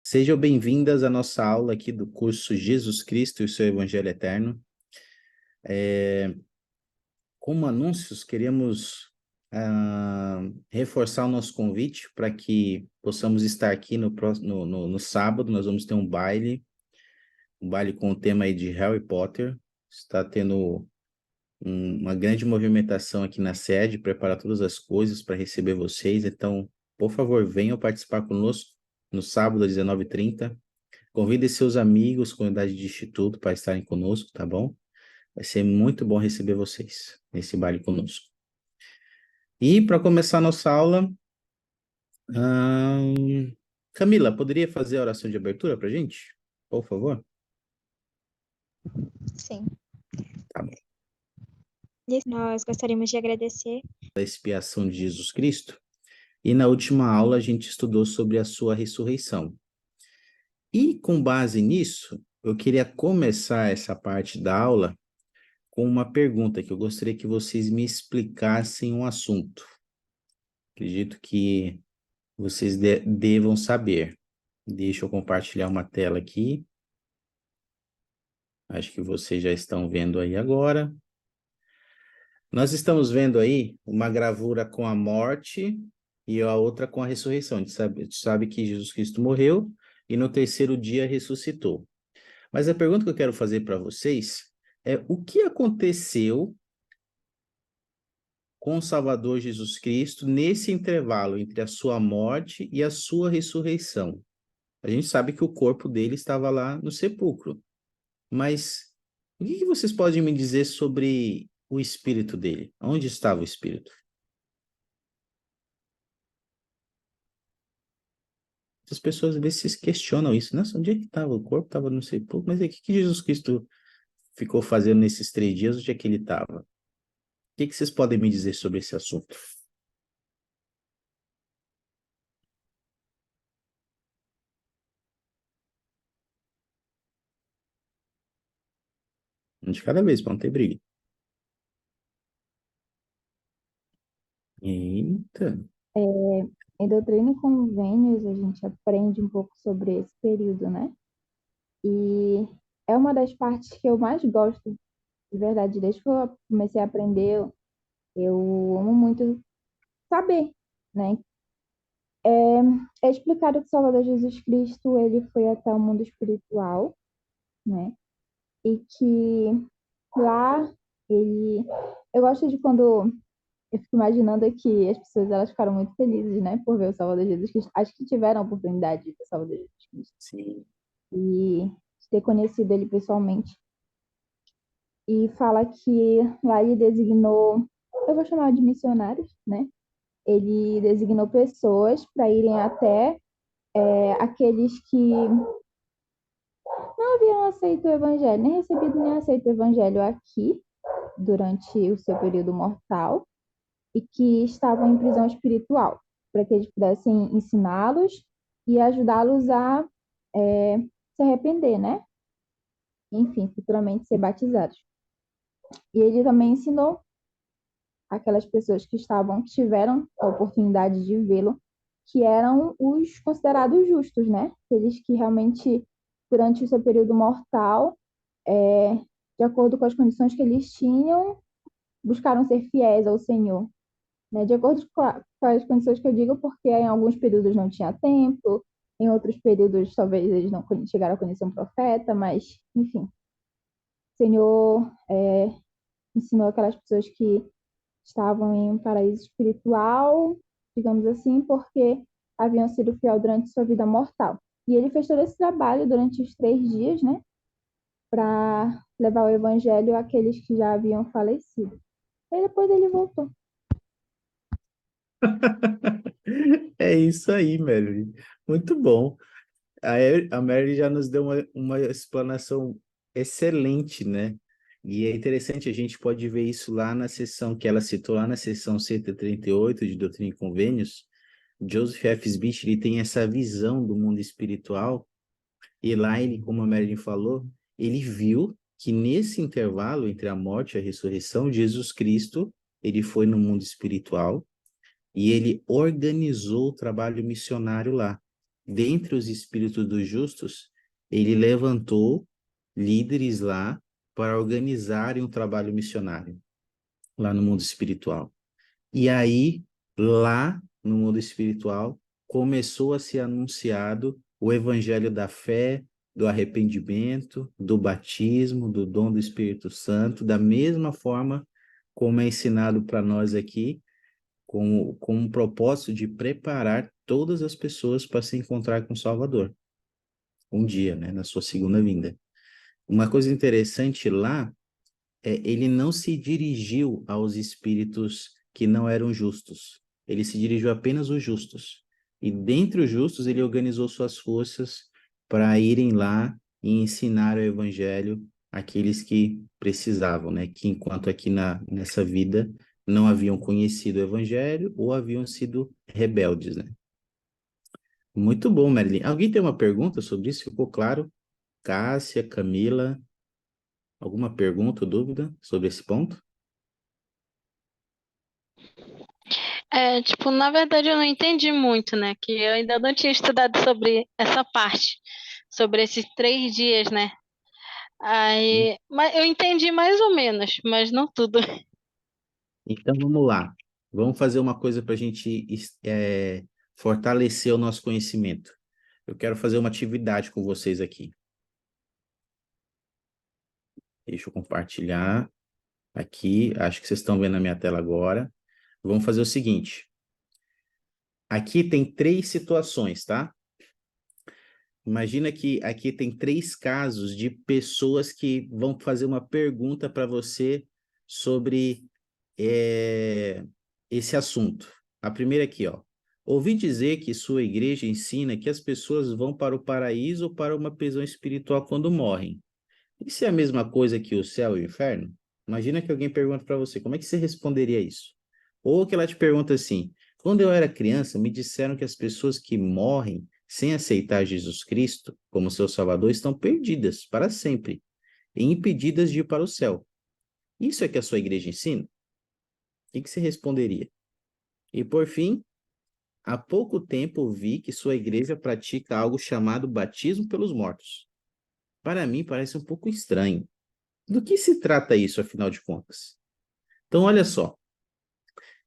Sejam bem-vindas à nossa aula aqui do curso Jesus Cristo e o seu Evangelho Eterno. Como anúncios, queremos reforçar o nosso convite para que possamos estar aqui no sábado. Nós vamos ter um baile com o tema aí de Harry Potter. Está tendo uma grande movimentação aqui na sede, preparar todas as coisas para receber vocês. Então, por favor, venham participar conosco no sábado às 19h30. Convide seus amigos, comunidade de instituto, para estarem conosco, tá bom? Vai ser muito bom receber vocês nesse baile conosco. E para começar a nossa aula, Camila, poderia fazer a oração de abertura para a gente? Por favor? Sim. Tá bom. Nós gostaríamos de agradecer A expiação de Jesus Cristo. E na última aula a gente estudou sobre a sua ressurreição. E com base nisso, eu queria começar essa parte da aula com uma pergunta que eu gostaria que vocês me explicassem um assunto. Acredito que vocês devam saber. Deixa eu compartilhar uma tela aqui. Acho que vocês já estão vendo aí agora. Nós estamos vendo aí uma gravura com a morte e a outra com a ressurreição. A gente sabe que Jesus Cristo morreu e no terceiro dia ressuscitou. Mas a pergunta que eu quero fazer para vocês é: o que aconteceu com o Salvador Jesus Cristo nesse intervalo entre a sua morte e a sua ressurreição? A gente sabe que o corpo dele estava lá no sepulcro, mas o que vocês podem me dizer sobre o espírito dele? Onde estava o espírito? As pessoas às vezes se questionam isso. Nossa, onde é que estava? O corpo estava no sepulcro, mas o que Jesus Cristo ficou fazendo nesses 3 dias? Onde é que ele estava? O que vocês podem me dizer sobre esse assunto? Um de cada vez, para não ter briga. Eita. Em Doutrina e Convênios, a gente aprende um pouco sobre esse período, né? E é uma das partes que eu mais gosto, de verdade. Desde que eu comecei a aprender, eu amo muito saber, né? É explicado que o Salvador Jesus Cristo, ele foi até o mundo espiritual, né? E que lá ele... Eu gosto de quando... Eu fico imaginando que as pessoas, elas ficaram muito felizes, né? Por ver o Salvador Jesus Cristo. Acho que tiveram a oportunidade de ver o Salvador Jesus Cristo. Sim. E de ter conhecido ele pessoalmente. E fala que lá ele designou, eu vou chamar de missionários, né? Ele designou pessoas para irem até aqueles que não haviam aceito o evangelho, nem recebido nem aceito o evangelho aqui, durante o seu período mortal, e que estavam em prisão espiritual, para que eles pudessem ensiná-los e ajudá-los a se arrepender, né? Enfim, futuramente ser batizados. E ele também ensinou aquelas pessoas que tiveram a oportunidade de vê-lo, que eram os considerados justos, né? Aqueles que realmente, durante o seu período mortal, de acordo com as condições que eles tinham, buscaram ser fiéis ao Senhor, né? De acordo com as condições que eu digo, porque em alguns períodos não tinha tempo, em outros períodos talvez eles não chegaram a conhecer um profeta, mas, enfim, o Senhor ensinou aquelas pessoas que estavam em um paraíso espiritual, digamos assim, porque haviam sido fiel durante sua vida mortal. E ele fez todo esse trabalho durante os 3 dias, né, para levar o evangelho àqueles que já haviam falecido. E depois ele voltou. É isso aí, Mary. Muito bom. A Mary já nos deu uma explanação excelente, né? E é interessante, a gente pode ver isso lá na seção que ela citou, lá na seção 138 de Doutrina e Convênios. Joseph F. Smith, ele tem essa visão do mundo espiritual, e lá ele, como a Marilyn falou, ele viu que nesse intervalo entre a morte e a ressurreição, Jesus Cristo, ele foi no mundo espiritual e ele organizou o trabalho missionário lá. dentre os espíritos dos justos, ele levantou líderes lá para organizarem um trabalho missionário, lá no mundo espiritual. E aí, lá no mundo espiritual, começou a ser anunciado o evangelho da fé, do arrependimento, do batismo, do dom do Espírito Santo, da mesma forma como é ensinado para nós aqui, com um propósito de preparar todas as pessoas para se encontrar com o Salvador, um dia, né, na sua segunda vinda. Uma coisa interessante lá ele não se dirigiu aos espíritos que não eram justos. Ele se dirigiu apenas aos justos. E dentre os justos, ele organizou suas forças para irem lá e ensinar o evangelho àqueles que precisavam, né? Que enquanto aqui nessa vida não haviam conhecido o evangelho ou haviam sido rebeldes, né? Muito bom, Marilyn. Alguém tem uma pergunta sobre isso? Ficou claro? Cássia, Camila, alguma pergunta ou dúvida sobre esse ponto? Tipo, na verdade eu não entendi muito, né? Que eu ainda não tinha estudado sobre essa parte, sobre esses 3 dias, né? Aí, mas eu entendi mais ou menos, mas não tudo. Então vamos lá. Vamos fazer uma coisa para a gente fortalecer o nosso conhecimento. Eu quero fazer uma atividade com vocês aqui. Deixa eu compartilhar aqui. Acho que vocês estão vendo a minha tela agora. Vamos fazer o seguinte. Aqui tem 3 situações, tá? Imagina que aqui tem 3 casos de pessoas que vão fazer uma pergunta para você sobre esse assunto. A primeira aqui, ó. Ouvi dizer que sua igreja ensina que as pessoas vão para o paraíso ou para uma prisão espiritual quando morrem. Isso é a mesma coisa que o céu e o inferno? Imagina que alguém pergunta para você, como é que você responderia isso? Ou que ela te pergunta assim, quando eu era criança, me disseram que as pessoas que morrem sem aceitar Jesus Cristo como seu Salvador estão perdidas para sempre e impedidas de ir para o céu. Isso é que a sua igreja ensina? O que você responderia? E por fim, há pouco tempo vi que sua igreja pratica algo chamado batismo pelos mortos. Para mim parece um pouco estranho. Do que se trata isso, afinal de contas? Então, olha só.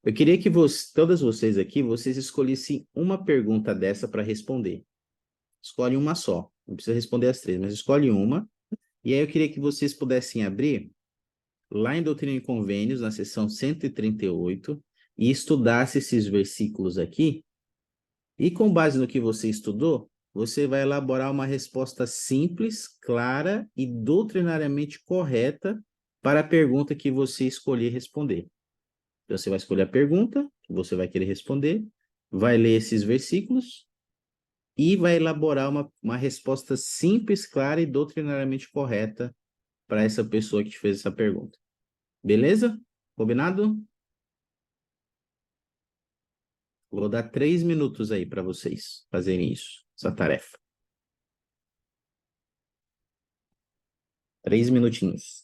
Eu queria que todas vocês aqui, vocês escolhessem uma pergunta dessa para responder. Escolhe uma só. Não precisa responder as 3, mas escolhe uma. E aí eu queria que vocês pudessem abrir lá em Doutrina e Convênios, na seção 138, e estudasse esses versículos aqui. E com base no que você estudou, você vai elaborar uma resposta simples, clara e doutrinariamente correta para a pergunta que você escolher responder. Então, você vai escolher a pergunta que você vai querer responder, vai ler esses versículos e vai elaborar uma resposta simples, clara e doutrinariamente correta para essa pessoa que te fez essa pergunta. Beleza? Combinado? Vou dar 3 minutos aí para vocês fazerem isso, essa tarefa. 3 minutinhos.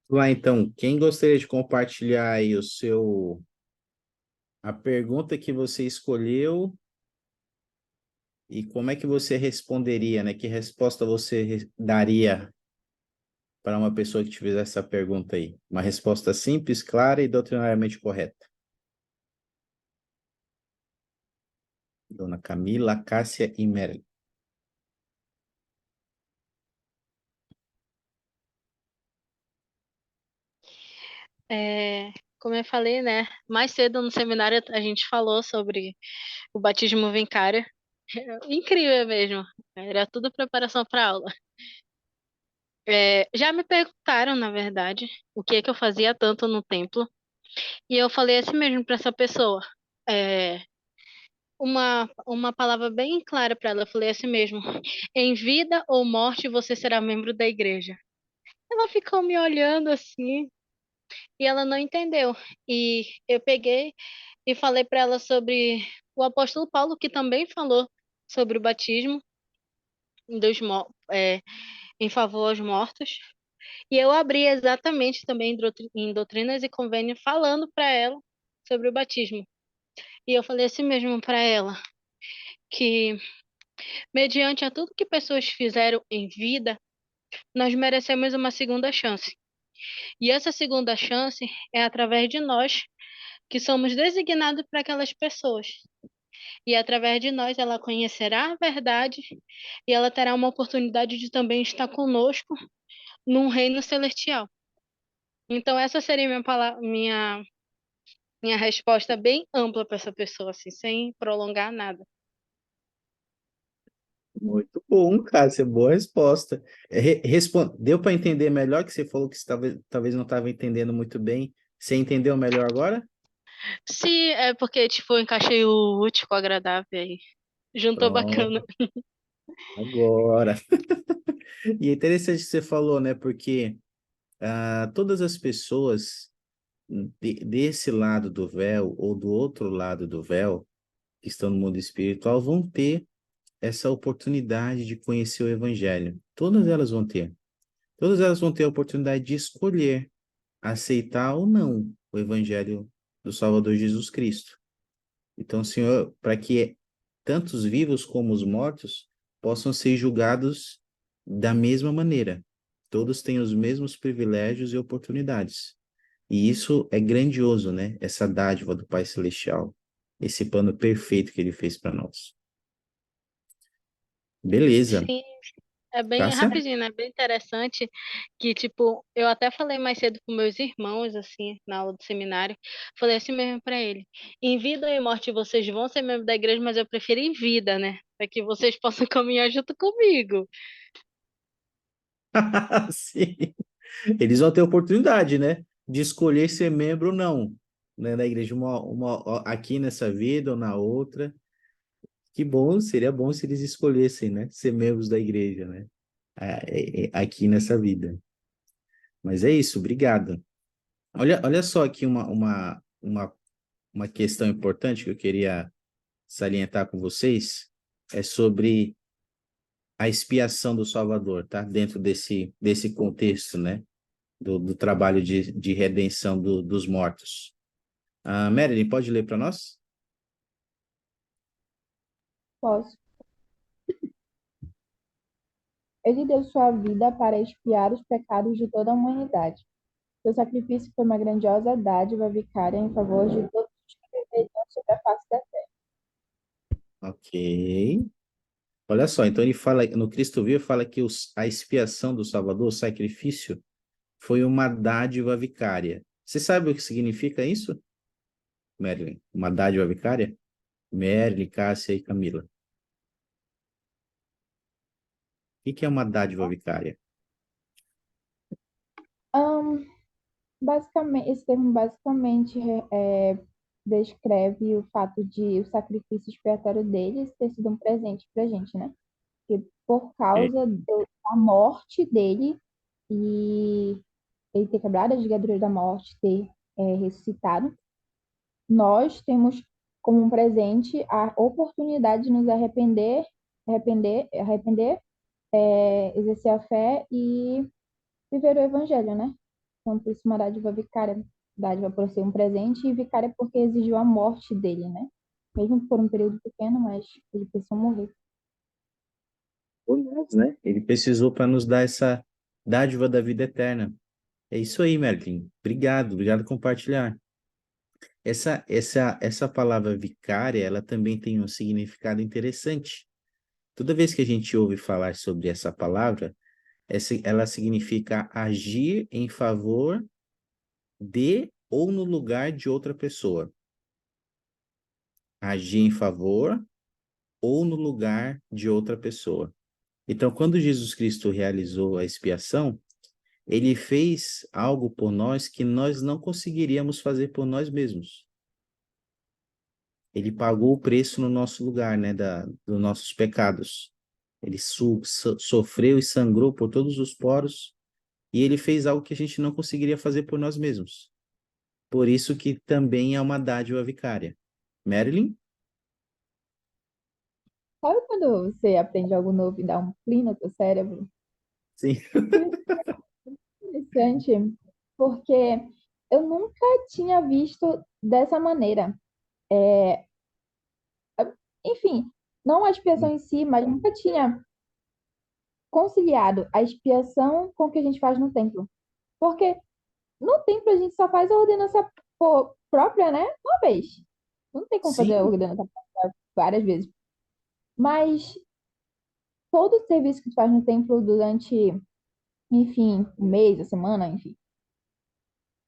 Lá então, quem gostaria de compartilhar aí a pergunta que você escolheu e como é que você responderia, né? Que resposta você daria para uma pessoa que te fizesse essa pergunta aí? Uma resposta simples, clara e doutrinariamente correta. Dona Camila, Cássia e Mary. É, como eu falei, né? Mais cedo no seminário a gente falou sobre o batismo vincário. Incrível mesmo. Era tudo preparação para aula. Já me perguntaram, na verdade, o que é que eu fazia tanto no templo. E eu falei assim mesmo para essa pessoa. É, uma palavra bem clara para ela. Eu falei assim mesmo: em vida ou morte você será membro da igreja. Ela ficou me olhando assim e ela não entendeu. E eu peguei e falei para ela sobre o apóstolo Paulo, que também falou sobre o batismo em favor aos mortos. E eu abri exatamente também em Doutrinas e Convênios falando para ela sobre o batismo. E eu falei assim mesmo para ela, que mediante a tudo que pessoas fizeram em vida, nós merecemos uma segunda chance. E essa segunda chance é através de nós, que somos designados para aquelas pessoas. E através de nós ela conhecerá a verdade e ela terá uma oportunidade de também estar conosco num reino celestial. Então essa seria minha resposta bem ampla para essa pessoa, assim, sem prolongar nada. Muito bom, cara. Essa é boa resposta. Deu para entender melhor que você falou que você talvez não estava entendendo muito bem. Você entendeu melhor agora? Se é porque, tipo, eu encaixei o útil com o agradável aí. Juntou bacana. Pronto, agora. E é interessante que você falou, né? Porque todas as pessoas desse lado do véu ou do outro lado do véu, que estão no mundo espiritual, vão ter essa oportunidade de conhecer o Evangelho. Todas elas vão ter. Todas elas vão ter a oportunidade de escolher aceitar ou não o Evangelho do Salvador Jesus Cristo. Então, Senhor, para que tanto os vivos como os mortos possam ser julgados da mesma maneira. Todos têm os mesmos privilégios e oportunidades. E isso é grandioso, né? Essa dádiva do Pai Celestial, esse plano perfeito que ele fez para nós. Beleza. Sim, é bem Cássia? rapidinho, né? Bem interessante que, tipo, eu até falei mais cedo com meus irmãos, assim, na aula do seminário, falei assim mesmo para ele, em vida e morte vocês vão ser membro da igreja, mas eu prefiro em vida, né? Para que vocês possam caminhar junto comigo. Sim. Eles vão ter oportunidade, né? De escolher ser membro ou não, né? Da igreja, aqui nessa vida ou na outra. Que bom, seria bom se eles escolhessem, né? Ser membros da igreja, né? Aqui nessa vida. Mas é isso, obrigado. Olha só aqui uma questão importante que eu queria salientar com vocês. É sobre a expiação do Salvador, tá? Dentro desse contexto, né? Do trabalho de redenção dos mortos. Marilyn, pode ler para nós? Posso. Ele deu sua vida para expiar os pecados de toda a humanidade. Seu sacrifício foi uma grandiosa dádiva vicária em favor de todos os que viveriam sobre a face da terra. Ok. Olha só, então ele fala, no Cristo vivo, fala que a expiação do Salvador, o sacrifício, foi uma dádiva vicária. Você sabe o que significa isso, Marilyn? Uma dádiva vicária? Marilyn, Cássia e Camila. O que que é uma dádiva vicária? Basicamente, esse termo basicamente descreve o fato de o sacrifício expiatório deles ter sido um presente para a gente, né? Que por É. causa da morte dele e ele ter quebrado as ligaduras da morte, ter ressuscitado, nós temos como um presente a oportunidade de nos arrepender, exercer a fé e viver o evangelho, né? Então, por isso, uma dádiva vicária, dádiva por ser um presente e vicária porque exigiu a morte dele, né? Mesmo por um período pequeno, mas ele precisou morrer. Por nós, né? Ele precisou para nos dar essa dádiva da vida eterna. É isso aí, Marilyn. Obrigado por compartilhar. Essa palavra vicária, ela também tem um significado interessante. Toda vez que a gente ouve falar sobre essa palavra, ela significa agir em favor de ou no lugar de outra pessoa. Agir em favor ou no lugar de outra pessoa. Então, quando Jesus Cristo realizou a expiação, ele fez algo por nós que nós não conseguiríamos fazer por nós mesmos. Ele pagou o preço no nosso lugar, né, dos nossos pecados. Ele sofreu e sangrou por todos os poros, e ele fez algo que a gente não conseguiria fazer por nós mesmos. Por isso que também é uma dádiva vicária. Marilyn? Sabe quando você aprende algo novo e dá um plim no teu cérebro? Sim. Interessante, porque eu nunca tinha visto dessa maneira. Enfim, não a expiação em si, mas nunca tinha conciliado a expiação com o que a gente faz no templo. Porque no templo a gente só faz a ordenança própria, né? Uma vez. Não tem como fazer a Sim, ordenança própria várias vezes. Mas todo o serviço que tu faz no templo durante, enfim, o mês, a semana, enfim,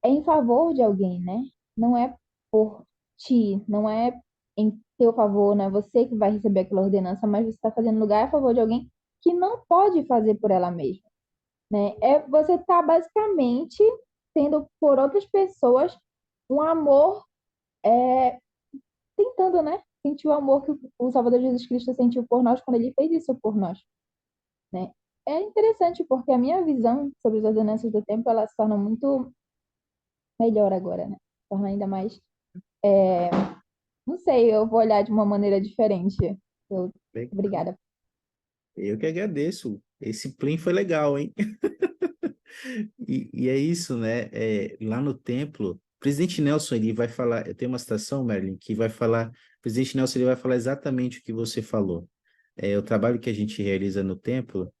é em favor de alguém, né? Não é por ti, não é em teu favor, não é você que vai receber aquela ordenança, mas você está fazendo lugar a favor de alguém que não pode fazer por ela mesma, né? Você está basicamente tendo por outras pessoas um amor, tentando, né? Sentir o amor que o Salvador Jesus Cristo sentiu por nós quando ele fez isso por nós, né? É interessante porque a minha visão sobre as ordenanças do tempo, ela se torna muito melhor agora, né? Se torna ainda mais, não sei, eu vou olhar de uma maneira diferente. Eu, legal. obrigada. Eu que agradeço. Esse plim foi legal, hein? E é isso, né? Lá no templo, o presidente Nelson, ele vai falar, tem uma citação, Merlin, que vai falar, o presidente Nelson, ele vai falar exatamente o que você falou. O trabalho que a gente realiza no templo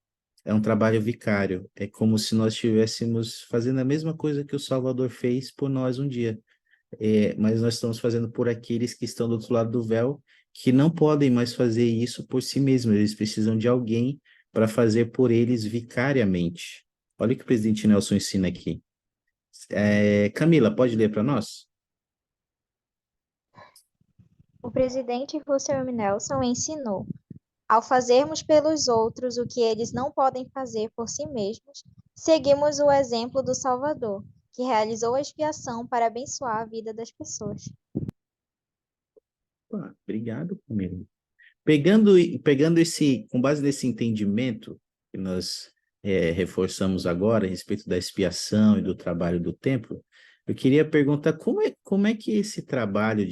é um trabalho vicário. É como se nós estivéssemos fazendo a mesma coisa que o Salvador fez por nós um dia. Mas nós estamos fazendo por aqueles que estão do outro lado do véu, que não podem mais fazer isso por si mesmos. Eles precisam de alguém para fazer por eles vicariamente. Olha o que o presidente Nelson ensina aqui. Camila, pode ler para nós? O presidente Russell M. Nelson ensinou: ao fazermos pelos outros o que eles não podem fazer por si mesmos, seguimos o exemplo do Salvador, que realizou a expiação para abençoar a vida das pessoas. Obrigado, Camila. Pegando com base nesse entendimento que nós reforçamos agora a respeito da expiação e do trabalho do templo, eu queria perguntar como é que esse trabalho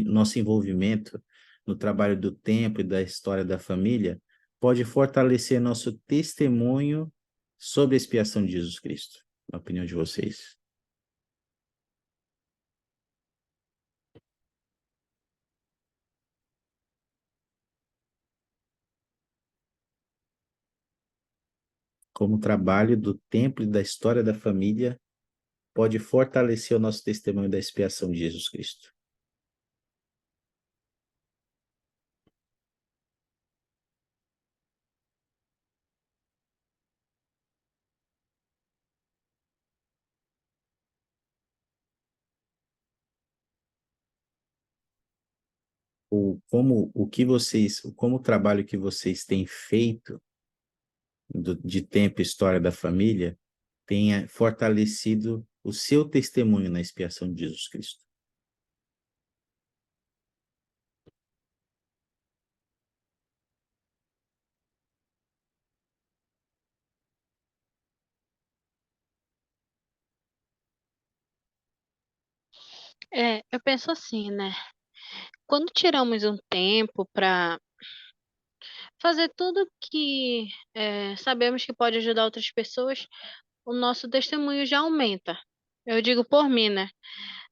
nosso envolvimento no trabalho do templo e da história da família pode fortalecer nosso testemunho sobre a expiação de Jesus Cristo, na opinião de vocês. Como o trabalho do templo e da história da família pode fortalecer o nosso testemunho da expiação de Jesus Cristo? Como o trabalho que vocês têm feito de tempo e história da família tenha fortalecido o seu testemunho na expiação de Jesus Cristo. Eu penso assim, né? Quando tiramos um tempo para fazer tudo que sabemos que pode ajudar outras pessoas, o nosso testemunho já aumenta. Eu digo por mim, né?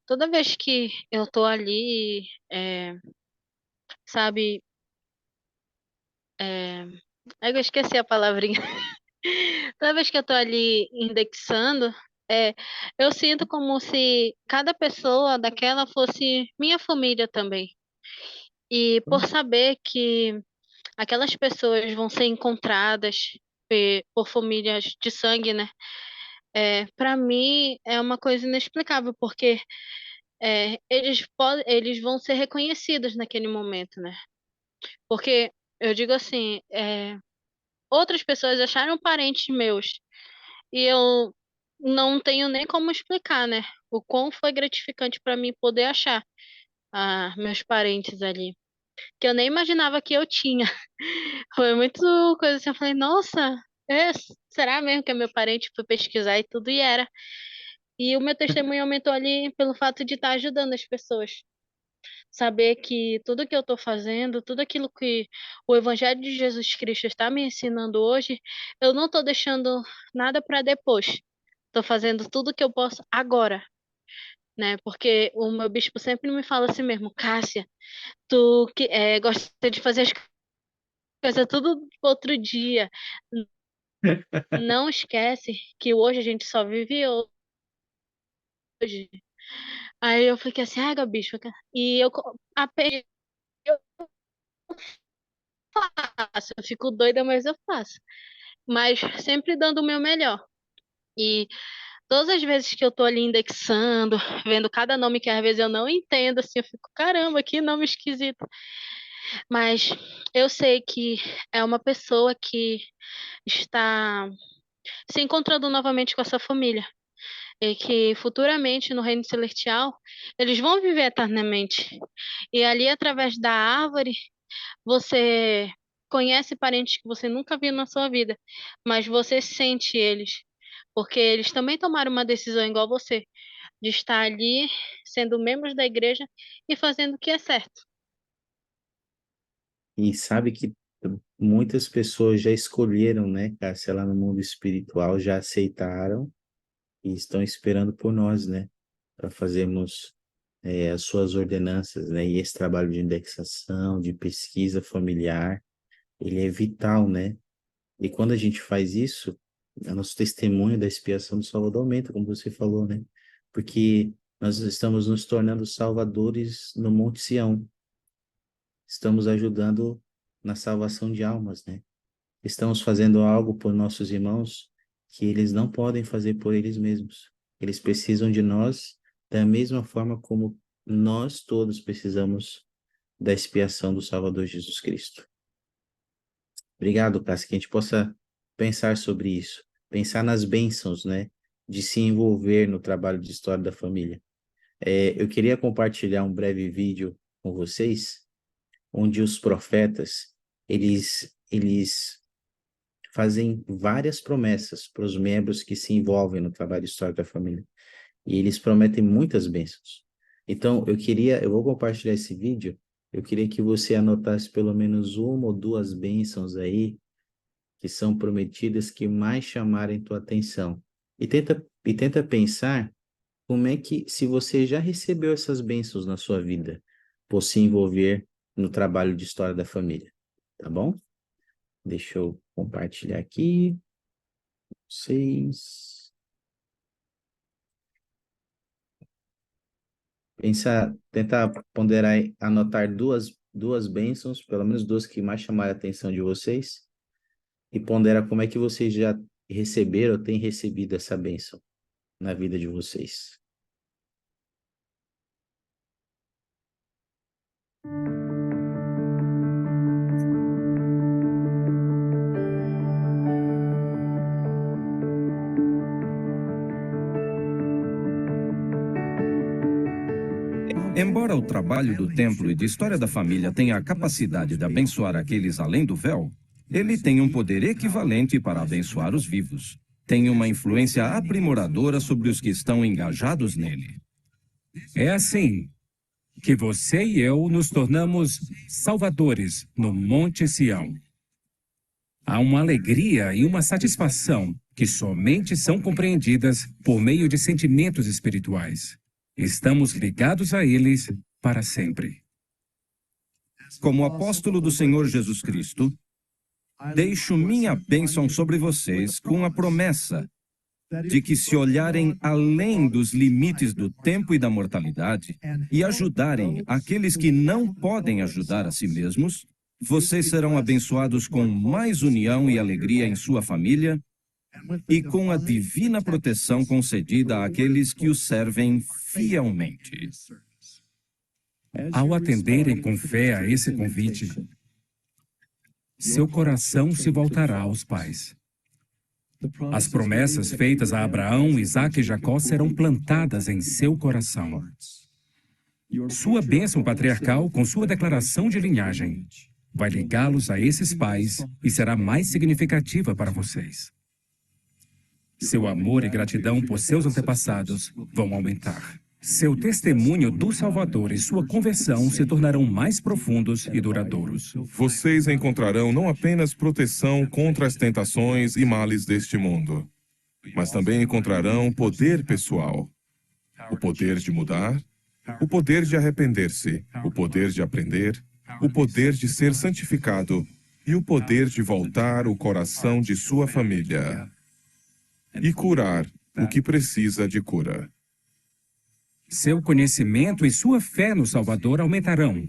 Toda vez que eu tô ali, sabe, é, eu esqueci a palavrinha. Toda vez que eu tô ali indexando, é, eu sinto como se cada pessoa daquela fosse minha família também. E por saber que aquelas pessoas vão ser encontradas por famílias de sangue, né? Para mim é uma coisa inexplicável, porque eles vão ser reconhecidos naquele momento, né? Porque eu digo assim, outras pessoas acharam parentes meus e eu não tenho nem como explicar, né? O quão foi gratificante para mim poder achar meus parentes ali, que eu nem imaginava que eu tinha. Foi muito coisa assim, eu falei, nossa, será mesmo que é meu parente? Fui pesquisar e tudo, e era. E o meu testemunho aumentou ali pelo fato de estar ajudando as pessoas. Saber que tudo que eu estou fazendo, tudo aquilo que o Evangelho de Jesus Cristo está me ensinando hoje, eu não estou deixando nada para depois. Estou fazendo tudo que eu posso agora, né? Porque o meu bispo sempre me fala assim mesmo, Cássia, tu que gosta de fazer as coisas tudo outro dia. Não esquece que hoje a gente só vive hoje. Aí eu fiquei assim, ai, bispo, e eu faço, eu fico doida, mas eu faço. Mas sempre dando o meu melhor. E todas as vezes que eu tô ali indexando, vendo cada nome que às vezes eu não entendo, assim, eu fico, caramba, que nome esquisito. Mas eu sei que é uma pessoa que está se encontrando novamente com essa família. E que futuramente no reino celestial eles vão viver eternamente. E ali, através da árvore, você conhece parentes que você nunca viu na sua vida, mas você sente eles, porque eles também tomaram uma decisão igual você, de estar ali, sendo membros da igreja e fazendo o que é certo. E sabe que muitas pessoas já escolheram, né, Cássia, lá no mundo espiritual, já aceitaram e estão esperando por nós, né, para fazermos as suas ordenanças, né, e esse trabalho de indexação, de pesquisa familiar, ele é vital, né, e quando a gente faz isso, o nosso testemunho da expiação do Salvador aumenta, como você falou, né, porque nós estamos nos tornando salvadores no Monte Sião, estamos ajudando na salvação de almas, né, estamos fazendo algo por nossos irmãos que eles não podem fazer por eles mesmos. Eles precisam de nós da mesma forma como nós todos precisamos da expiação do Salvador Jesus Cristo. Obrigado, Cássio, que a gente possa pensar sobre isso, pensar nas bênçãos, né, de se envolver no trabalho de história da família. Eu queria compartilhar um breve vídeo com vocês, onde os profetas, eles fazem várias promessas para os membros que se envolvem no trabalho de história da família. E eles prometem muitas bênçãos. Então, eu vou compartilhar esse vídeo, eu queria que você anotasse pelo menos uma ou duas bênçãos aí, que são prometidas, que mais chamarem tua atenção. E tenta pensar como é que, se você já recebeu essas bênçãos na sua vida, por se envolver no trabalho de história da família, tá bom? Deixa eu compartilhar aqui. Vocês. Tentar ponderar, anotar duas bênçãos, pelo menos duas que mais chamaram a atenção de vocês, e pondera como é que vocês já receberam ou têm recebido essa bênção na vida de vocês. Embora o trabalho do templo e de história da família tenha a capacidade de abençoar aqueles além do véu, ele tem um poder equivalente para abençoar os vivos. Tem uma influência aprimoradora sobre os que estão engajados nele. É assim que você e eu nos tornamos salvadores no Monte Sião. Há uma alegria e uma satisfação que somente são compreendidas por meio de sentimentos espirituais. Estamos ligados a eles para sempre. Como apóstolo do Senhor Jesus Cristo, deixo minha bênção sobre vocês com a promessa de que, se olharem além dos limites do tempo e da mortalidade e ajudarem aqueles que não podem ajudar a si mesmos, vocês serão abençoados com mais união e alegria em sua família e com a divina proteção concedida àqueles que o servem fielmente. Ao atenderem com fé a esse convite, seu coração se voltará aos pais. As promessas feitas a Abraão, Isaque e Jacó serão plantadas em seu coração. Sua bênção patriarcal, com sua declaração de linhagem, vai ligá-los a esses pais e será mais significativa para vocês. Seu amor e gratidão por seus antepassados vão aumentar. Seu testemunho do Salvador e sua conversão se tornarão mais profundos e duradouros. Vocês encontrarão não apenas proteção contra as tentações e males deste mundo, mas também encontrarão poder pessoal. O poder de mudar, o poder de arrepender-se, o poder de aprender, o poder de ser santificado e o poder de voltar o coração de sua família e curar o que precisa de cura. Seu conhecimento e sua fé no Salvador aumentarão.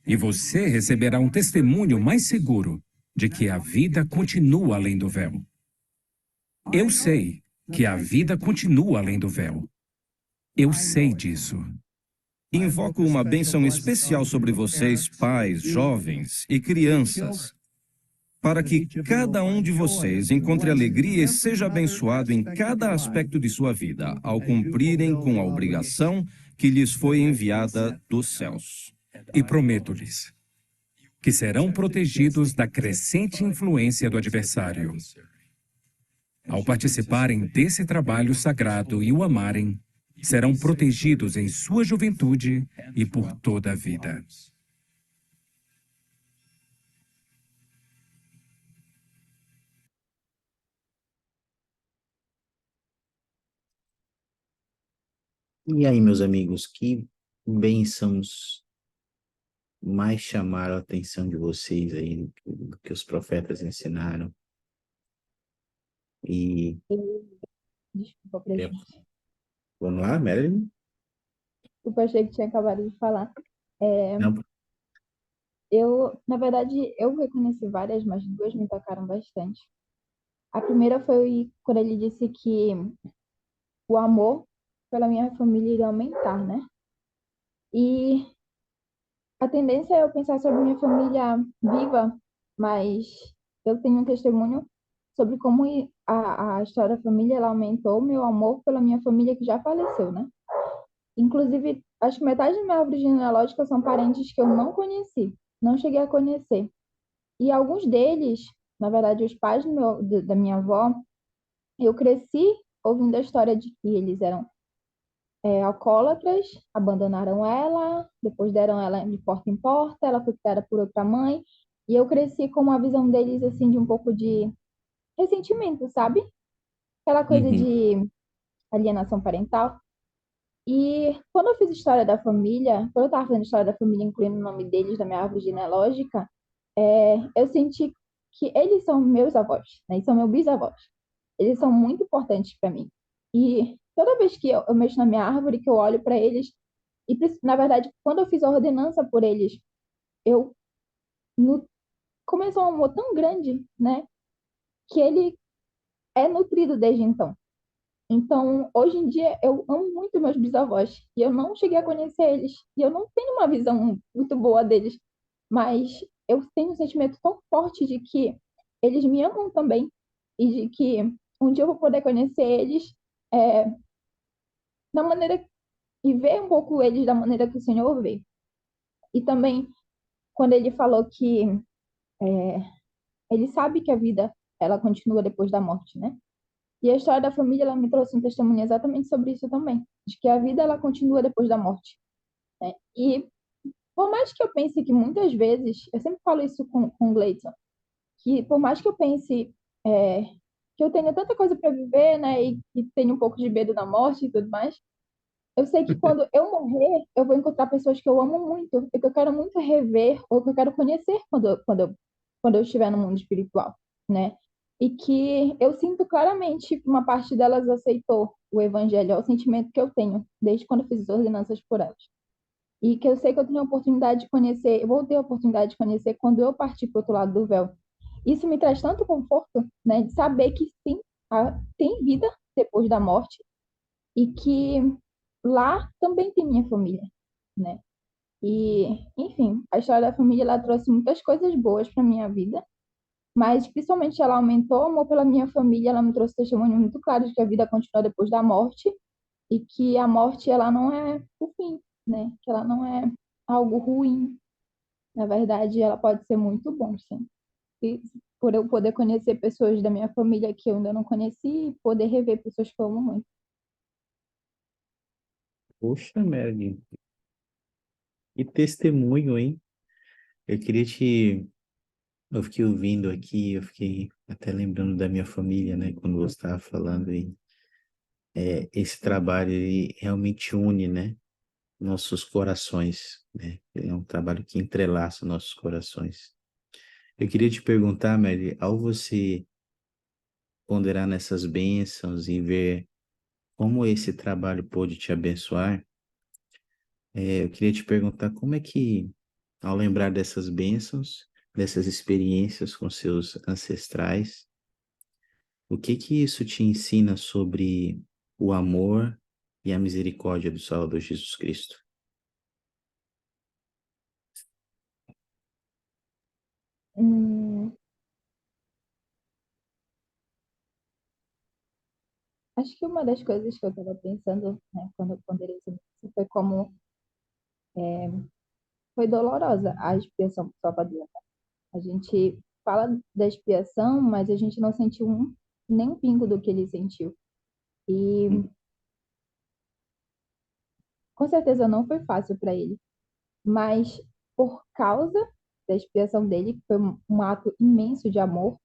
E você receberá um testemunho mais seguro de que a vida continua além do véu. Eu sei que a vida continua além do véu. Eu sei disso. Invoco uma bênção especial sobre vocês, pais, jovens e crianças, para que cada um de vocês encontre alegria e seja abençoado em cada aspecto de sua vida, ao cumprirem com a obrigação que lhes foi enviada dos céus. E prometo-lhes que serão protegidos da crescente influência do adversário. Ao participarem desse trabalho sagrado e o amarem, serão protegidos em sua juventude e por toda a vida. E aí, meus amigos, que bênçãos mais chamaram a atenção de vocês aí, do que os profetas ensinaram? E Desculpa, presidente. vamos lá, Marilyn? Desculpa, achei que tinha acabado de falar. Não, Na verdade, eu reconheci várias, mas duas me tocaram bastante. A primeira foi quando ele disse que o amor pela minha família iria aumentar, né? E a tendência é eu pensar sobre minha família viva, mas eu tenho um testemunho sobre como a história da família ela aumentou meu amor pela minha família que já faleceu, né? Inclusive, acho que metade da minha árvore genealógica são parentes que eu não conheci, não cheguei a conhecer. E alguns deles, na verdade, os pais da minha avó, eu cresci ouvindo a história de que eles eram alcoólatras, abandonaram ela, depois deram ela de porta em porta, ela foi criada por outra mãe, e eu cresci com uma visão deles, assim, de um pouco de ressentimento, sabe? Aquela coisa de alienação parental. E quando eu fiz história da família, quando eu estava fazendo história da família, incluindo o nome deles, da minha árvore genealógica, eu senti que eles são meus avós, né? Eles são meus bisavós. Eles são muito importantes para mim. E toda vez que eu mexo na minha árvore, que eu olho para eles, e na verdade, quando eu fiz a ordenança por eles, eu começou um amor tão grande, né? Que ele é nutrido desde então. Então, hoje em dia, eu amo muito meus bisavós. E eu não cheguei a conhecer eles. E eu não tenho uma visão muito boa deles. Mas eu tenho um sentimento tão forte de que eles me amam também. E de que um dia eu vou poder conhecer eles é, da maneira... E ver um pouco eles da maneira que o Senhor vê. E também, quando ele falou que é, ele sabe que a vida, ela continua depois da morte, né? E a história da família, ela me trouxe um testemunho exatamente sobre isso também, de que a vida, ela continua depois da morte, né? E por mais que eu pense que muitas vezes, eu sempre falo isso com o Gleison, que por mais que eu pense é, que eu tenha tanta coisa para viver, né, e tenho um pouco de medo da morte e tudo mais, eu sei que quando eu morrer, eu vou encontrar pessoas que eu amo muito, e que eu quero muito rever, ou que eu quero conhecer quando eu estiver no mundo espiritual, né? E que eu sinto claramente que uma parte delas aceitou o evangelho, é o sentimento que eu tenho, desde quando eu fiz as ordenanças por elas. E que eu sei que eu tenho a oportunidade de conhecer, eu vou ter a oportunidade de conhecer quando eu partir para o outro lado do véu. Isso me traz tanto conforto, né, de saber que sim, tem vida depois da morte, e que lá também tem minha família, né? E, enfim, a história da família ela trouxe muitas coisas boas para minha vida, mas principalmente ela aumentou o amor pela minha família, ela me trouxe testemunho muito claro de que a vida continua depois da morte e que a morte ela não é o fim, né? Que ela não é algo ruim. Na verdade, ela pode ser muito bom, sim. E por eu poder conhecer pessoas da minha família que eu ainda não conheci e poder rever pessoas que eu amo muito. Poxa, Mary, que testemunho, hein? Eu queria te. Eu fiquei ouvindo aqui, eu fiquei até lembrando da minha família, né? Quando você estava falando, e esse trabalho ele realmente une, né? Nossos corações, né? É um trabalho que entrelaça nossos corações. Eu queria te perguntar, Mary, ao você ponderar nessas bênçãos e ver como esse trabalho pôde te abençoar, eu queria te perguntar como é que, ao lembrar dessas bênçãos, dessas experiências com seus ancestrais, o que que isso te ensina sobre o amor e a misericórdia do Salvador Jesus Cristo? Hum, acho que uma das coisas que eu estava pensando, né, quando eu ponderei sobre isso, foi como foi dolorosa a expiação por Salvador. A gente fala da expiação, mas a gente não sentiu nem um pingo do que ele sentiu. E com certeza não foi fácil para ele, mas por causa da expiação dele, que foi um ato imenso de amor,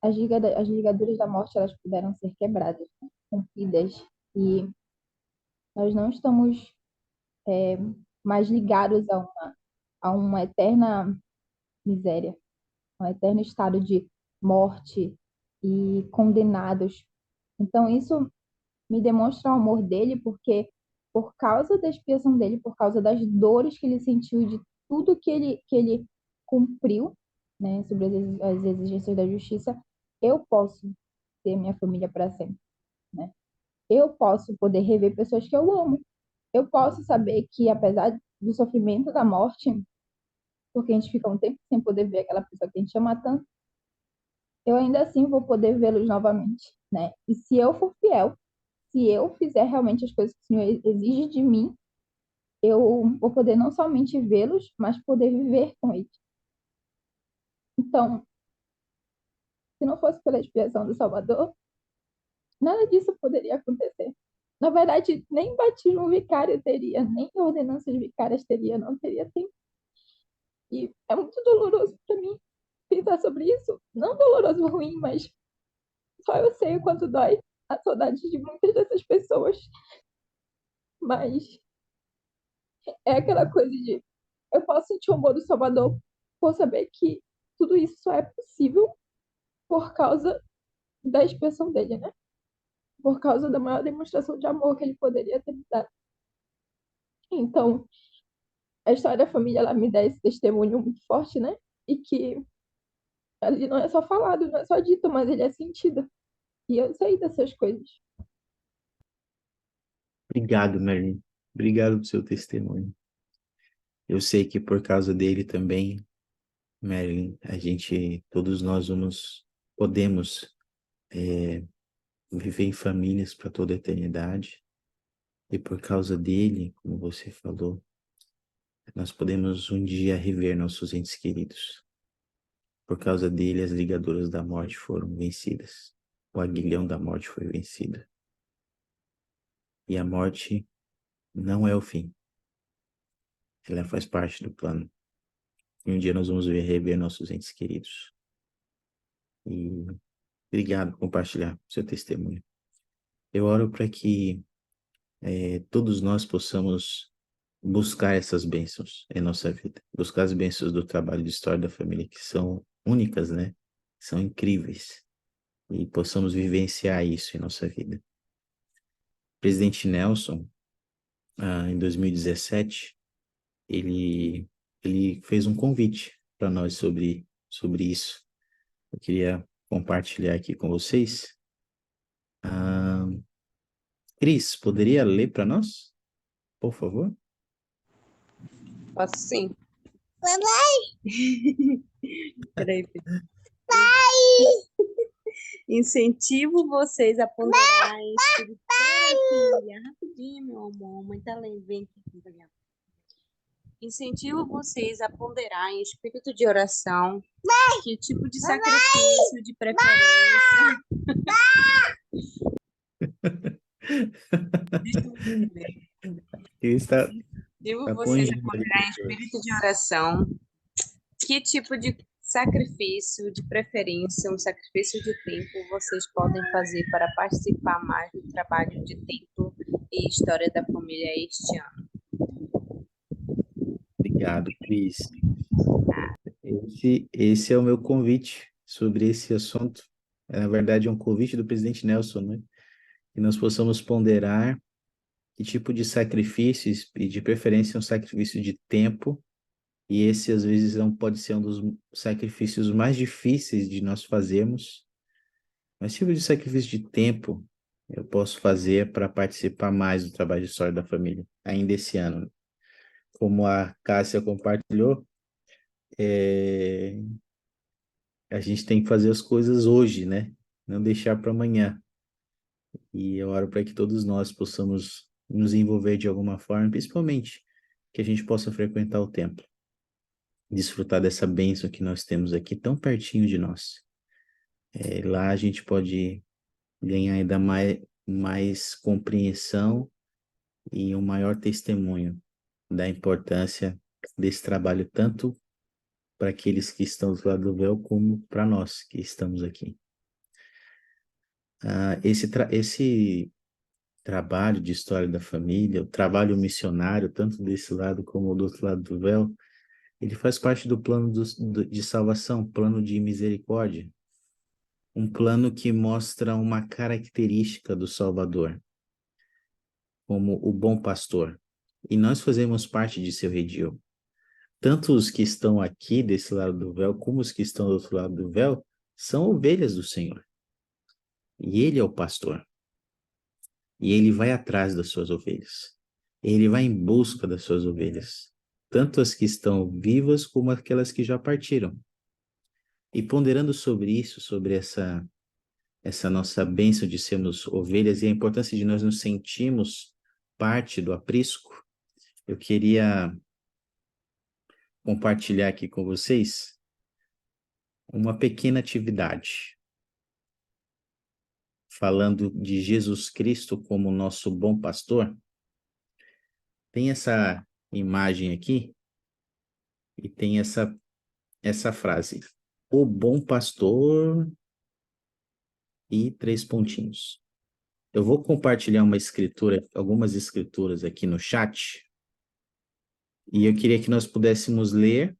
as ligaduras da morte elas puderam ser quebradas, né, rompidas, e nós não estamos mais ligados a uma eterna miséria, a um eterno estado de morte e condenados. Então, isso me demonstra o amor dele, porque por causa da expiação dele, por causa das dores que ele sentiu, de tudo que ele cumpriu, né, sobre as exigências da justiça, eu posso ter minha família para sempre, né? Eu posso poder rever pessoas que eu amo. Eu posso saber que, apesar do sofrimento da morte, porque a gente fica um tempo sem poder ver aquela pessoa que a gente ama tanto, eu ainda assim vou poder vê-los novamente, né? E se eu for fiel, se eu fizer realmente as coisas que o Senhor exige de mim, eu vou poder não somente vê-los, mas poder viver com eles. Então, se não fosse pela expiação do Salvador, nada disso poderia acontecer. Na verdade, nem batismo vicário teria, nem ordenanças vicárias teria, não teria tempo. E é muito doloroso para mim pensar sobre isso. Não doloroso ruim, mas só eu sei o quanto dói a saudade de muitas dessas pessoas. Mas é aquela coisa de eu posso sentir o amor do Salvador por saber que tudo isso só é possível por causa da expiação dele, né? por causa da maior demonstração de amor que ele poderia ter me dado. Então, a história da família, ela me dá esse testemunho muito forte, né? E que ali não é só falado, não é só dito, mas ele é sentido. E eu sei dessas coisas. Obrigado, Merlin. Obrigado pelo seu testemunho. Eu sei que por causa dele também, Merlin, todos nós podemos viver em famílias para toda a eternidade. E por causa dele, como você falou, nós podemos um dia rever nossos entes queridos. Por causa dele, as ligaduras da morte foram vencidas. O aguilhão da morte foi vencido. E a morte não é o fim. Ela faz parte do plano. E um dia nós vamos rever nossos entes queridos. E obrigado por compartilhar seu testemunho. Eu oro para que todos nós possamos buscar essas bênçãos em nossa vida. Buscar as bênçãos do trabalho de história da família, que são únicas, né? São incríveis. E possamos vivenciar isso em nossa vida. O presidente Nelson, em 2017, ele fez um convite para nós sobre isso. Eu queria compartilhar aqui com vocês. Cris, poderia ler para nós, por favor? Posso sim. Peraí, filho. Incentivo vocês a ponderar em espírito. Filha, rapidinho, meu amor. Mãe tá lendo, vem aqui. Incentivo vocês a ponderar em espírito de oração que tipo de sacrifício, de preferência. Está Incentivo vocês a ponderar em espírito de oração que tipo de sacrifício, de preferência, um sacrifício de tempo vocês podem fazer para participar mais do trabalho de tempo e história da família este ano. Obrigado, Cris. Esse é o meu convite sobre esse assunto. Na verdade, é um convite do presidente Nelson, né? Que nós possamos ponderar que tipo de sacrifícios, e de preferência um sacrifício de tempo, e esse às vezes não pode ser um dos sacrifícios mais difíceis de nós fazermos, mas tipo de sacrifício de tempo eu posso fazer para participar mais do trabalho de história da família, ainda esse ano. Como a Cássia compartilhou, a gente tem que fazer as coisas hoje, né? Não deixar para amanhã. E eu oro para que todos nós possamos nos envolver de alguma forma, principalmente que a gente possa frequentar o templo, desfrutar dessa bênção que nós temos aqui tão pertinho de nós. Lá a gente pode ganhar ainda mais compreensão e um maior testemunho da importância desse trabalho, tanto para aqueles que estão do lado do véu, como para nós que estamos aqui. Esse trabalho de história da família, o trabalho missionário, tanto desse lado como do outro lado do véu, ele faz parte do plano de salvação, plano de misericórdia, um plano que mostra uma característica do Salvador, como o bom pastor. E nós fazemos parte de seu redil. Tanto os que estão aqui desse lado do véu, como os que estão do outro lado do véu, são ovelhas do Senhor. E Ele é o pastor. E Ele vai atrás das suas ovelhas. Ele vai em busca das suas ovelhas. Tanto as que estão vivas, como aquelas que já partiram. E ponderando sobre isso, sobre essa nossa bênção de sermos ovelhas e a importância de nós nos sentirmos parte do aprisco, eu queria compartilhar aqui com vocês uma pequena atividade, falando de Jesus Cristo como nosso bom pastor. Tem essa imagem aqui e tem essa frase: o bom pastor e 3 pontinhos. Eu vou compartilhar algumas escrituras aqui no chat, e eu queria que nós pudéssemos ler,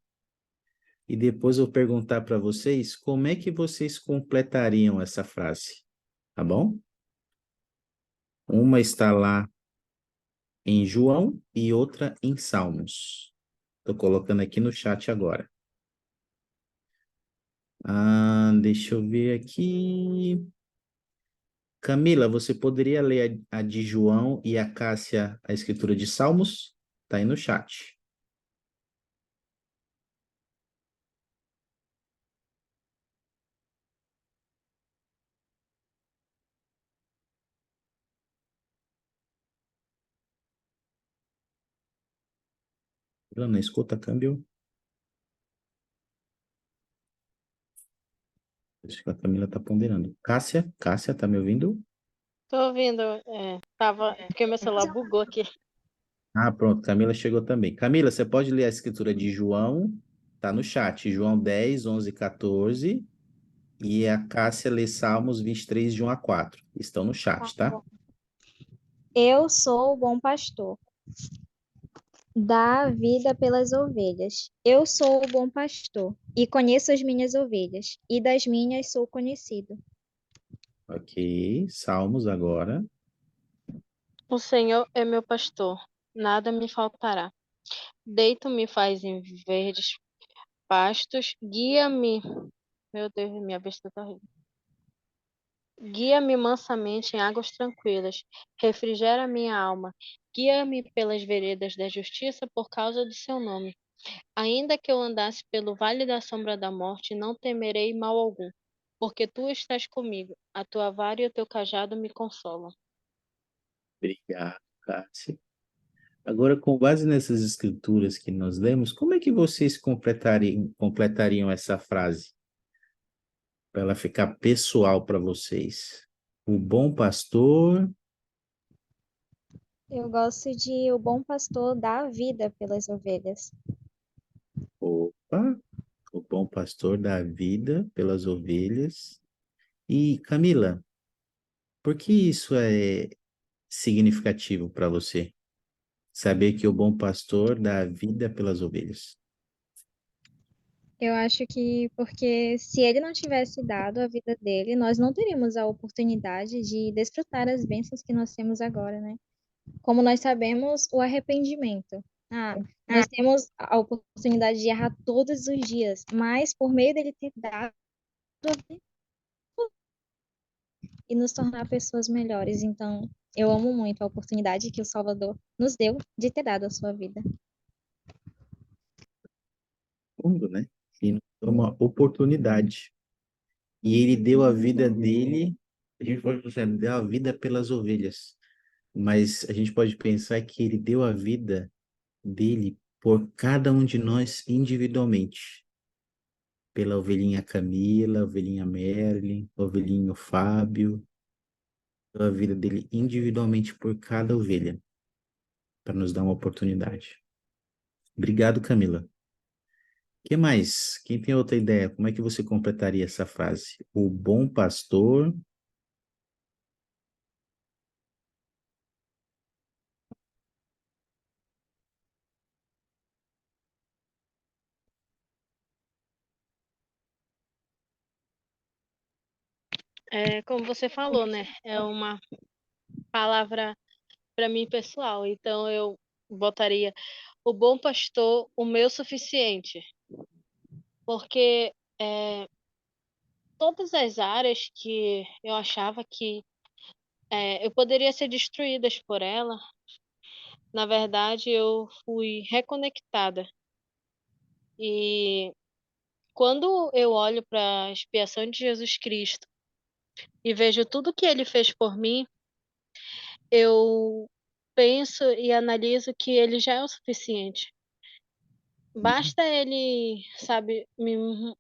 e depois eu perguntar para vocês como é que vocês completariam essa frase, tá bom? Uma está lá em João e outra em Salmos. Estou colocando aqui no chat agora. Deixa eu ver aqui. Camila, você poderia ler a de João e a Cássia a escritura de Salmos? Está aí no chat. Ela não escuta, câmbio? Acho que a Camila está ponderando. Cássia, tá me ouvindo? Tô ouvindo, porque meu celular bugou aqui. Pronto, Camila chegou também. Camila, você pode ler a escritura de João? Tá no chat. João 10, 11, 14. E a Cássia lê Salmos 23, de 1 a 4. Estão no chat, tá? Eu sou o bom pastor, dá a vida pelas ovelhas. Eu sou o bom pastor e conheço as minhas ovelhas, e das minhas sou conhecido. Ok. Salmos agora. O Senhor é meu pastor, nada me faltará. Deito-me faz em verdes pastos, guia-me. Meu Deus, minha vista tá horrível. Guia-me mansamente em águas tranquilas, refrigera minha alma. Guia-me pelas veredas da justiça por causa do seu nome. Ainda que eu andasse pelo vale da sombra da morte, não temerei mal algum, porque tu estás comigo. A tua vara e o teu cajado me consolam. Obrigado, Cássia. Agora, com base nessas escrituras que nós lemos, como é que vocês completariam essa frase? Para ela ficar pessoal para vocês. O bom pastor. Eu gosto de o bom pastor dá a vida pelas ovelhas. Opa! O bom pastor dá a vida pelas ovelhas. E, Camila, por que isso é significativo para você? Saber que o bom pastor dá a vida pelas ovelhas. Eu acho que porque se ele não tivesse dado a vida dele, nós não teríamos a oportunidade de desfrutar as bênçãos que nós temos agora, né? Como nós sabemos, o arrependimento. Nós temos a oportunidade de errar todos os dias, mas por meio dele ter dado e nos tornar pessoas melhores. Então, eu amo muito a oportunidade que o Salvador nos deu de ter dado a sua vida. Mundo, né? E nos deu uma oportunidade. E ele deu a vida dele, a gente pode pensar, ele deu a vida pelas ovelhas. Mas a gente pode pensar que ele deu a vida dele por cada um de nós individualmente. Pela ovelhinha Camila, ovelhinha Merlin, ovelhinho Fábio, deu a vida dele individualmente por cada ovelha, para nos dar uma oportunidade. Obrigado, Camila. Que mais? Quem tem outra ideia? Como é que você completaria essa frase? O bom pastor. Como você falou, né? É uma palavra para mim pessoal. Então eu botaria o bom pastor, o meu suficiente. Porque todas as áreas que eu achava que eu poderia ser destruídas por ela, na verdade eu fui reconectada. E quando eu olho para a expiação de Jesus Cristo e vejo tudo que ele fez por mim, eu penso e analiso que ele já é o suficiente. Basta ele, sabe,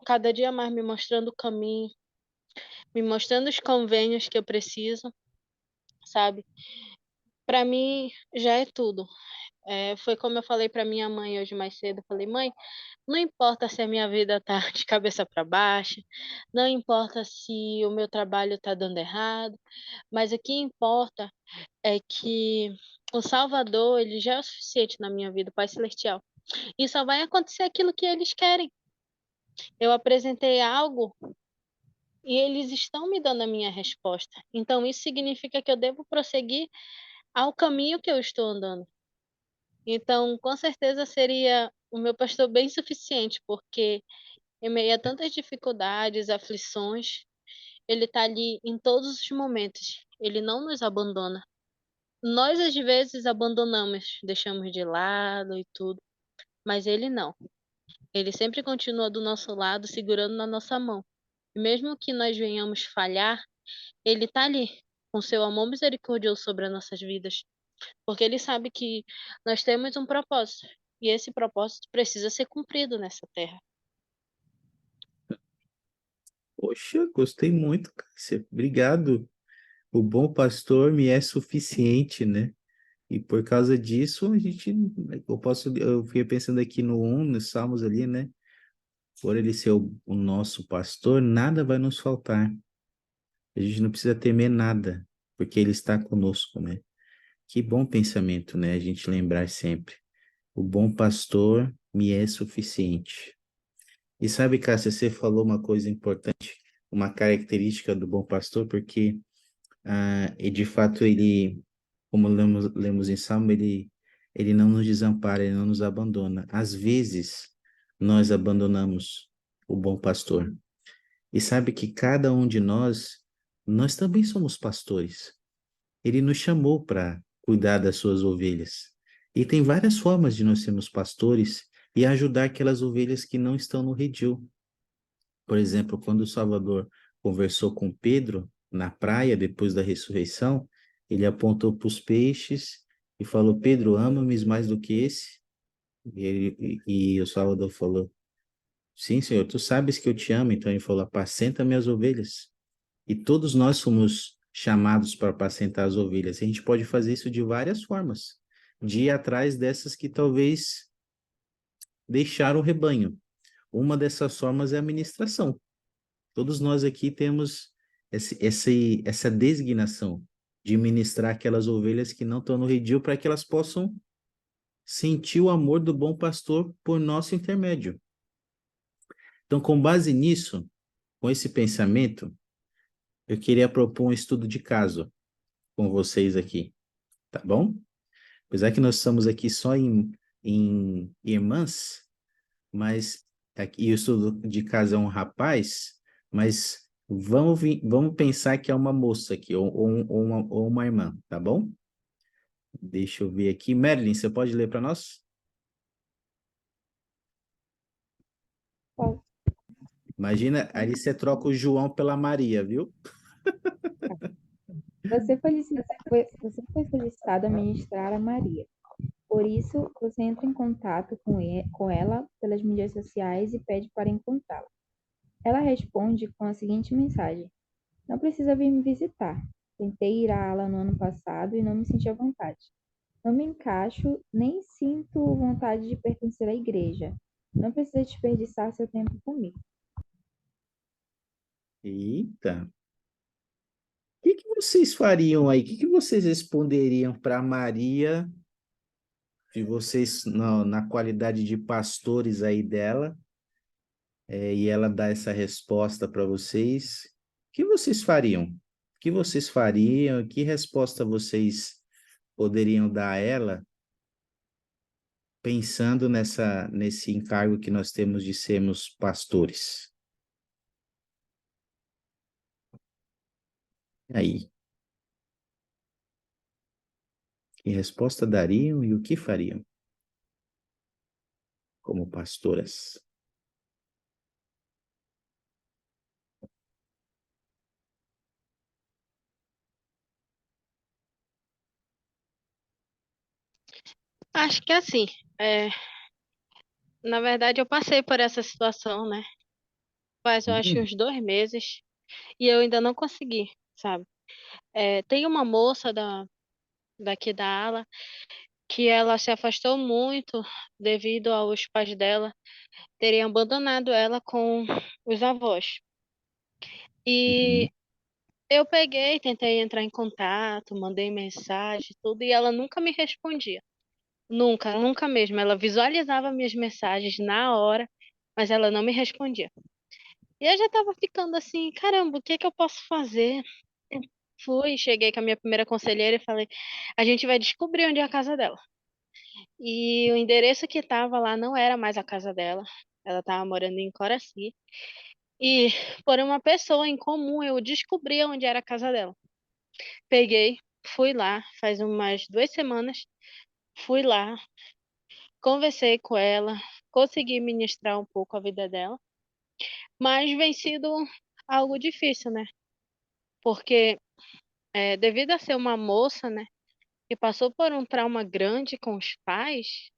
cada dia mais me mostrando o caminho, me mostrando os convênios que eu preciso, sabe? Para mim já é tudo. Foi como eu falei para minha mãe hoje mais cedo. Eu falei, mãe, não importa se a minha vida tá de cabeça para baixo, não importa se o meu trabalho tá dando errado, mas o que importa é que o Salvador, ele já é o suficiente na minha vida, o Pai Celestial. E só vai acontecer aquilo que eles querem. Eu apresentei algo e eles estão me dando a minha resposta. Então, isso significa que eu devo prosseguir ao caminho que eu estou andando. Então, com certeza seria o meu pastor bem suficiente, porque em meio a tantas dificuldades, aflições, ele está ali em todos os momentos. Ele não nos abandona. Nós, às vezes, abandonamos, deixamos de lado e tudo, mas ele não. Ele sempre continua do nosso lado, segurando na nossa mão. E mesmo que nós venhamos falhar, ele está ali, com seu amor misericordioso sobre as nossas vidas, porque ele sabe que nós temos um propósito, e esse propósito precisa ser cumprido nessa terra. Poxa, gostei muito, Cássia. Obrigado. O bom pastor me é suficiente, né? E por causa disso, eu fiquei pensando aqui no nos Salmos ali, né? Por ele ser o nosso pastor, nada vai nos faltar. A gente não precisa temer nada, porque ele está conosco, né? Que bom pensamento, né? A gente lembrar sempre. O bom pastor me é suficiente. E sabe, Cássia, você falou uma coisa importante, uma característica do bom pastor, porque e de fato ele, como lemos em Salmo, ele não nos desampara, ele não nos abandona. Às vezes, nós abandonamos o bom pastor. E sabe que cada um de nós também somos pastores. Ele nos chamou para cuidar das suas ovelhas. E tem várias formas de nós sermos pastores e ajudar aquelas ovelhas que não estão no redil. Por exemplo, quando o Salvador conversou com Pedro na praia depois da ressurreição, ele apontou para os peixes e falou: Pedro, ama-me mais do que esse? E o Salvador falou: Sim, Senhor, tu sabes que eu te amo. Então ele falou: Apacenta minhas ovelhas. E todos nós fomos chamados para apacentar as ovelhas. A gente pode fazer isso de várias formas, de ir atrás dessas que talvez deixaram o rebanho. Uma dessas formas é a ministração. Todos nós aqui temos essa designação de ministrar aquelas ovelhas que não estão no redil para que elas possam sentir o amor do bom pastor por nosso intermédio. Então, com base nisso, com esse pensamento, eu queria propor um estudo de caso com vocês aqui, tá bom? Apesar que nós estamos aqui só em irmãs, mas aqui o estudo de caso é um rapaz, mas vamos pensar que é uma moça aqui, ou uma irmã, tá bom? Deixa eu ver aqui. Marilyn, você pode ler para nós? Posso? Imagina, aí você troca o João pela Maria, viu? Você foi solicitado a ministrar a Maria. Por isso, você entra em contato com ela pelas mídias sociais e pede para encontrá-la. Ela responde com a seguinte mensagem: Não precisa vir me visitar. Tentei ir à ala no ano passado e não me senti à vontade. Não me encaixo, nem sinto vontade de pertencer à igreja. Não precisa desperdiçar seu tempo comigo. Eita. O que vocês fariam aí? O que vocês responderiam para Maria, de vocês na qualidade de pastores aí dela, e ela dá essa resposta para vocês? O que vocês fariam? O que vocês fariam? Que resposta vocês poderiam dar a ela, pensando nesse encargo que nós temos de sermos pastores? E aí, que resposta dariam e o que fariam como pastoras? Acho que assim, é, na verdade eu passei por essa situação, né? Faz, eu acho, Hum, uns 2 meses, e eu ainda não consegui, sabe? Tem uma moça daqui da ala que ela se afastou muito devido aos pais dela terem abandonado ela com os avós. uhum. E eu peguei, tentei entrar em contato, mandei mensagem, tudo, e ela nunca me respondia. Nunca, nunca mesmo. Ela visualizava minhas mensagens na hora, mas ela não me respondia. E eu já tava ficando assim, caramba, o que que eu posso fazer? Cheguei com a minha primeira conselheira e falei, a gente vai descobrir onde é a casa dela. E o endereço que tava lá não era mais a casa dela. Ela tava morando em Coraci. E por uma pessoa em comum eu descobri onde era a casa dela. Peguei, fui lá, faz umas 2 semanas, fui lá, conversei com ela, consegui ministrar um pouco a vida dela, mas vem sido algo difícil, né? Porque devido a ser uma moça, né, que passou por um trauma grande com os pais,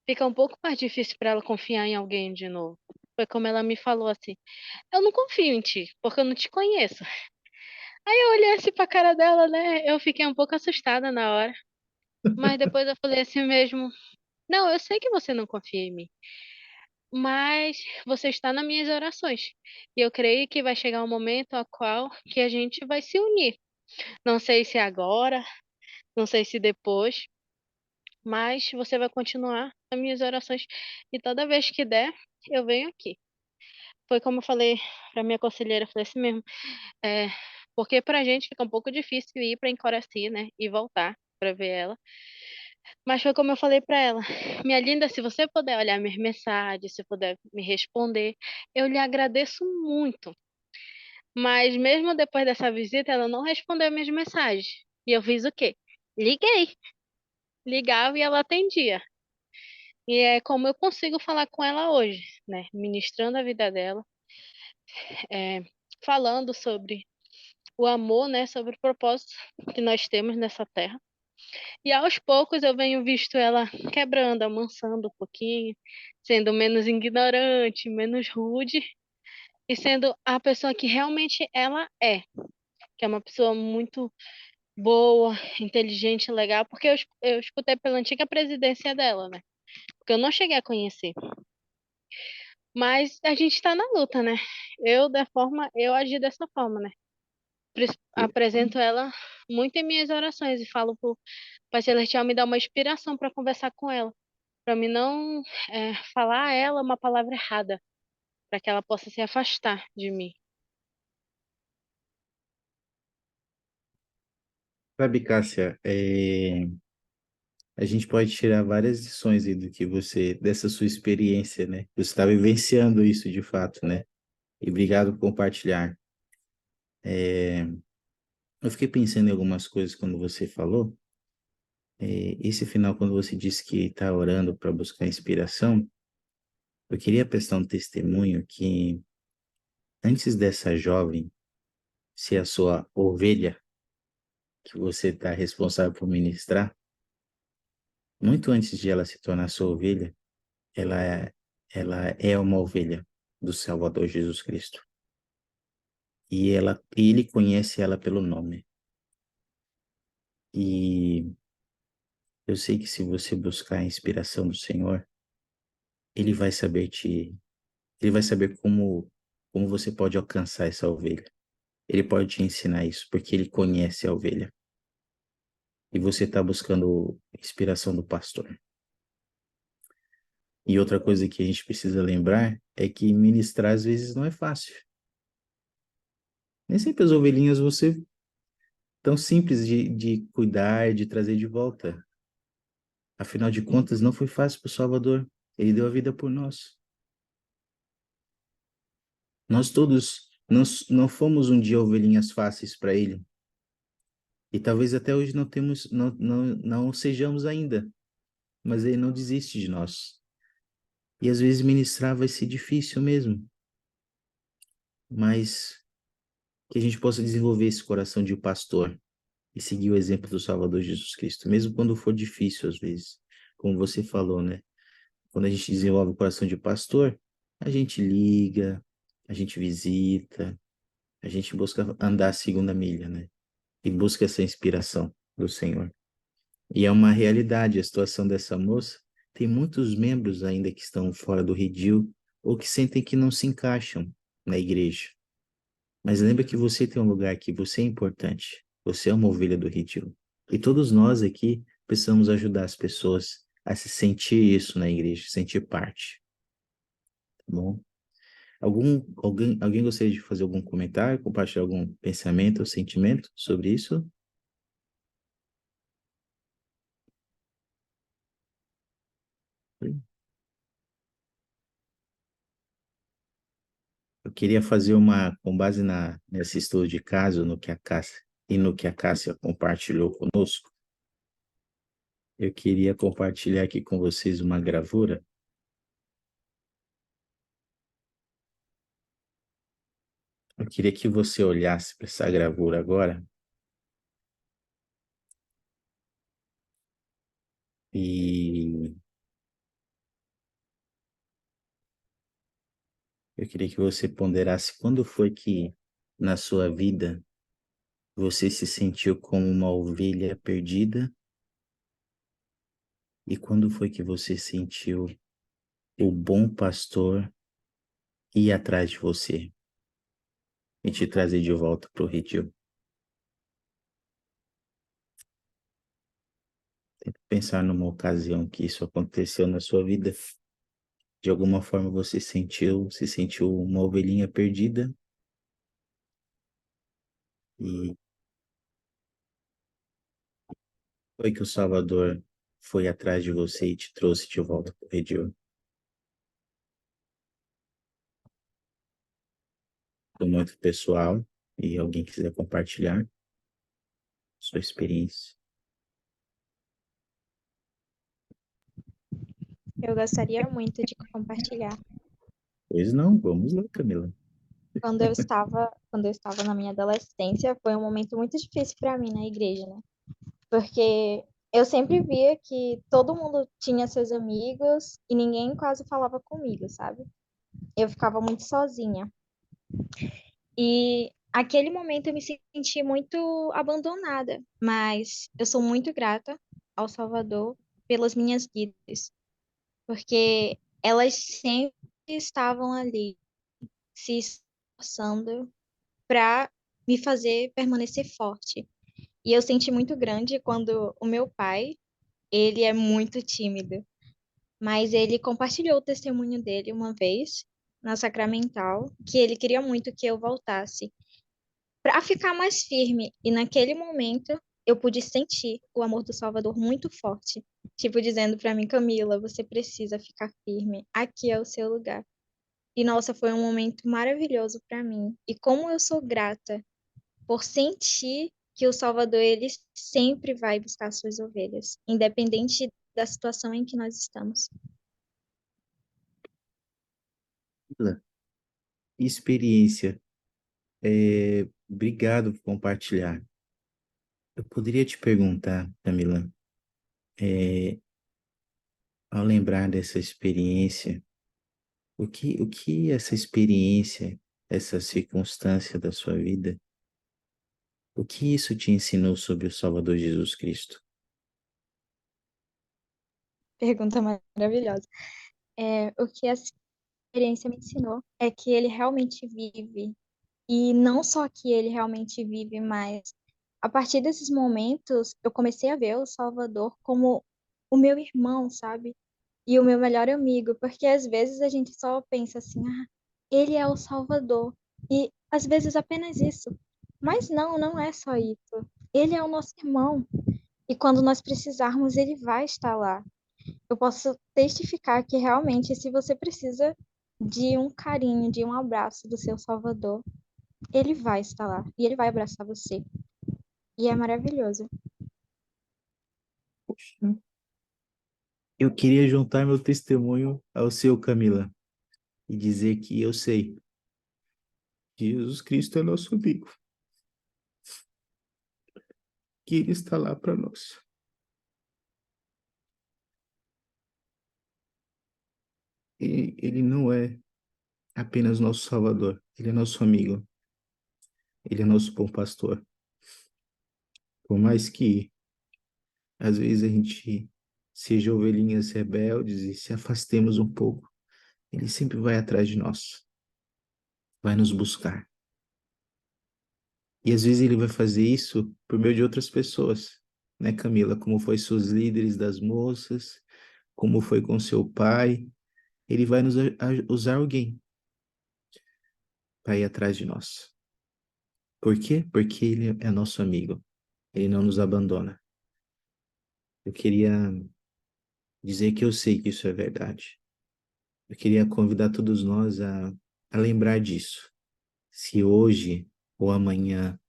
fica um pouco mais difícil para ela confiar em alguém de novo. Foi como ela me falou assim: eu não confio em ti, porque eu não te conheço. Aí eu olhei assim pra cara dela, né? Eu fiquei um pouco assustada na hora. Mas depois eu falei assim mesmo: não, eu sei que você não confia em mim, mas você está nas minhas orações. E eu creio que vai chegar um momento a qual que a gente vai se unir. Não sei se agora, não sei se depois, mas você vai continuar nas minhas orações. E toda vez que der, eu venho aqui. Foi como eu falei para minha conselheira, eu falei assim mesmo, é, porque pra gente fica um pouco difícil ir para Encoraci, né, e voltar para ver ela. Mas foi como eu falei para ela, minha linda, se você puder olhar minhas mensagens, se puder me responder, eu lhe agradeço muito. Mas mesmo depois dessa visita, ela não respondeu minhas mensagens. E eu fiz o quê? Liguei. Ligava e ela atendia. E é como eu consigo falar com ela hoje, né? Ministrando a vida dela, é, falando sobre o amor, né? Sobre o propósito que nós temos nessa terra. E aos poucos eu venho visto ela quebrando, amansando um pouquinho, sendo menos ignorante, menos rude e sendo a pessoa que realmente ela é, que é uma pessoa muito boa, inteligente, legal, porque eu escutei pela antiga presidência dela, né? Porque eu não cheguei a conhecer. Mas a gente está na luta, né? Eu agi dessa forma, né? Apresento ela muito em minhas orações e falo pro Pai Celestial me dar uma inspiração para conversar com ela, para mim não falar a ela uma palavra errada, para que ela possa se afastar de mim. Sabe, Cássia, a gente pode tirar várias lições aí dessa sua experiência, né? Você está vivenciando isso de fato, né? E obrigado por compartilhar. Eu fiquei pensando em algumas coisas quando você falou. Esse final, quando você disse que está orando para buscar inspiração, eu queria prestar um testemunho que antes dessa jovem ser a sua ovelha, que você está responsável por ministrar, muito antes de ela se tornar sua ovelha, ela é, ela é uma ovelha do Salvador Jesus Cristo. E ele conhece ela pelo nome. E eu sei que se você buscar a inspiração do Senhor, ele vai saber ele vai saber como você pode alcançar essa ovelha. Ele pode te ensinar isso, porque ele conhece a ovelha. E você está buscando inspiração do pastor. E outra coisa que a gente precisa lembrar é que ministrar às vezes não é fácil. Nem sempre as ovelhinhas vão ser tão simples de cuidar, de trazer de volta. Afinal de contas, não foi fácil para o Salvador. Ele deu a vida por nós. Nós todos não fomos um dia ovelhinhas fáceis para ele. E talvez até hoje não sejamos ainda. Mas ele não desiste de nós. E às vezes ministrar vai ser difícil mesmo. Mas que a gente possa desenvolver esse coração de pastor e seguir o exemplo do Salvador Jesus Cristo, mesmo quando for difícil às vezes. Como você falou, né? Quando a gente desenvolve o coração de pastor, a gente liga, a gente visita, a gente busca andar a segunda milha, né? E busca essa inspiração do Senhor. E é uma realidade a situação dessa moça. Tem muitos membros ainda que estão fora do redil ou que sentem que não se encaixam na igreja. Mas lembra que você tem um lugar aqui, você é importante. Você é uma ovelha do redil. E todos nós aqui precisamos ajudar as pessoas a se sentir isso na igreja, sentir parte. Tá bom? Alguém gostaria de fazer algum comentário, compartilhar algum pensamento ou sentimento sobre isso? Eu queria fazer com base nesse estudo de caso, no que a Cássia compartilhou conosco, eu queria compartilhar aqui com vocês uma gravura. Eu queria que você olhasse para essa gravura agora e eu queria que você ponderasse quando foi que na sua vida você se sentiu como uma ovelha perdida e quando foi que você sentiu o bom pastor ir atrás de você e te trazer de volta para o redil. Tenta pensar numa ocasião que isso aconteceu na sua vida. De alguma forma você se sentiu uma ovelhinha perdida e foi que o Salvador foi atrás de você e te trouxe de volta para o redil. Foi muito pessoal e alguém quiser compartilhar sua experiência. Eu gostaria muito de compartilhar. Pois não, vamos lá, Camila. Quando eu estava na minha adolescência, foi um momento muito difícil para mim na igreja, né? Porque eu sempre via que todo mundo tinha seus amigos e ninguém quase falava comigo, sabe? Eu ficava muito sozinha. E aquele momento eu me senti muito abandonada, mas eu sou muito grata ao Salvador pelas minhas guias, porque elas sempre estavam ali se esforçando para me fazer permanecer forte. E eu senti muito grande quando o meu pai, ele é muito tímido, mas ele compartilhou o testemunho dele uma vez na Sacramental, que ele queria muito que eu voltasse para ficar mais firme. E naquele momento eu pude sentir o amor do Salvador muito forte, tipo dizendo para mim, Camila, você precisa ficar firme. Aqui é o seu lugar. E nossa, foi um momento maravilhoso para mim. E como eu sou grata por sentir que o Salvador ele sempre vai buscar suas ovelhas, independente da situação em que nós estamos. Camila, experiência. Obrigado por compartilhar. Eu poderia te perguntar, Camila, ao lembrar dessa experiência, o que essa experiência, essa circunstância da sua vida, o que isso te ensinou sobre o Salvador Jesus Cristo? Pergunta maravilhosa. O que essa experiência me ensinou é que ele realmente vive. E não só que ele realmente vive, mas a partir desses momentos eu comecei a ver o Salvador como o meu irmão, sabe? E o meu melhor amigo, porque às vezes a gente só pensa assim, ele é o Salvador. E às vezes apenas isso. Mas não, não é só isso. Ele é o nosso irmão. E quando nós precisarmos, ele vai estar lá. Eu posso testificar que realmente, se você precisa de um carinho, de um abraço do seu Salvador, ele vai estar lá e ele vai abraçar você. E é maravilhoso. Poxa, eu queria juntar meu testemunho ao seu, Camila, e dizer que eu sei que Jesus Cristo é nosso amigo, que Ele está lá para nós. E Ele não é apenas nosso Salvador, Ele é nosso amigo, Ele é nosso bom pastor. Por mais que às vezes a gente seja ovelhinhas rebeldes e se afastemos um pouco, Ele sempre vai atrás de nós, vai nos buscar. E às vezes Ele vai fazer isso por meio de outras pessoas, né, Camila? Como foi seus líderes das moças, como foi com seu pai. Ele vai usar alguém vai ir atrás de nós. Por quê? Porque Ele é nosso amigo. Ele não nos abandona. Eu queria dizer que eu sei que isso é verdade. Eu queria convidar todos nós a lembrar disso. Se hoje ou amanhã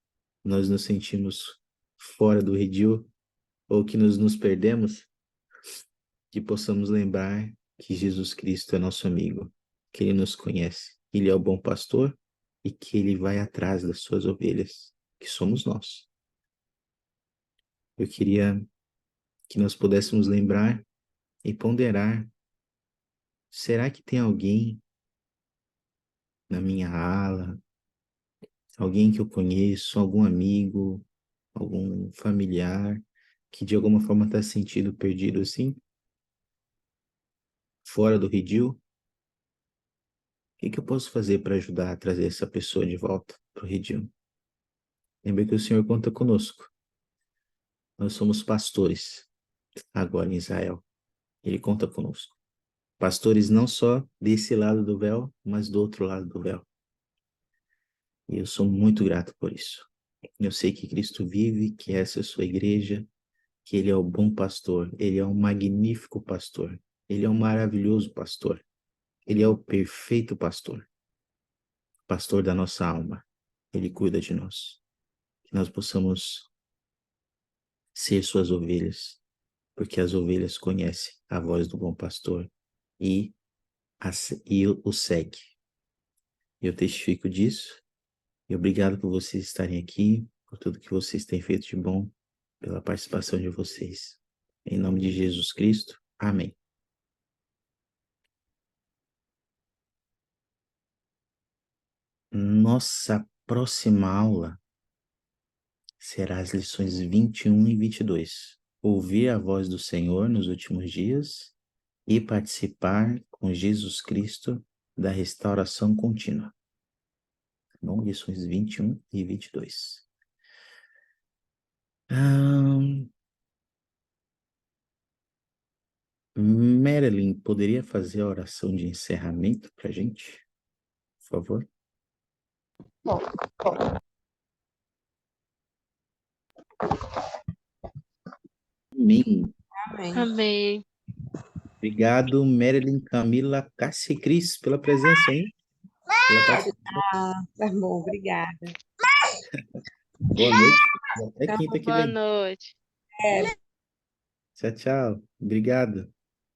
nós nos sentimos fora do redil ou que nos perdemos, que possamos lembrar que Jesus Cristo é nosso amigo, que Ele nos conhece, Ele é o bom pastor e que Ele vai atrás das suas ovelhas, que somos nós. Eu queria que nós pudéssemos lembrar e ponderar: será que tem alguém na minha ala, alguém que eu conheço, algum amigo, algum familiar, que de alguma forma está se sentindo perdido assim, fora do redil? O que eu posso fazer para ajudar a trazer essa pessoa de volta para o redil? Lembre que o Senhor conta conosco. Nós somos pastores agora em Israel. Ele conta conosco. Pastores não só desse lado do véu, mas do outro lado do véu. E eu sou muito grato por isso. Eu sei que Cristo vive, que essa é a sua igreja, que Ele é o bom pastor, Ele é um magnífico pastor, Ele é um maravilhoso pastor, Ele é o perfeito pastor, pastor da nossa alma. Ele cuida de nós. Que nós possamos ser suas ovelhas, porque as ovelhas conhecem a voz do bom pastor e o segue. Eu testifico disso e obrigado por vocês estarem aqui, por tudo que vocês têm feito de bom, pela participação de vocês. Em nome de Jesus Cristo, amém. Nossa próxima aula será as lições 21 e 22. Ouvir a voz do Senhor nos últimos dias e participar com Jesus Cristo da restauração contínua. Bom, lições 21 e 22. Marilyn, poderia fazer a oração de encerramento para a gente? Por favor. Bom, Amém. Amém. Amém. Obrigado, Marilyn, Camila, Cássia e Cris, pela presença, hein? Pela participação. Tá bom, obrigada. Boa noite. Até quinta que Boa vem. noite. Tchau, tchau. Obrigado.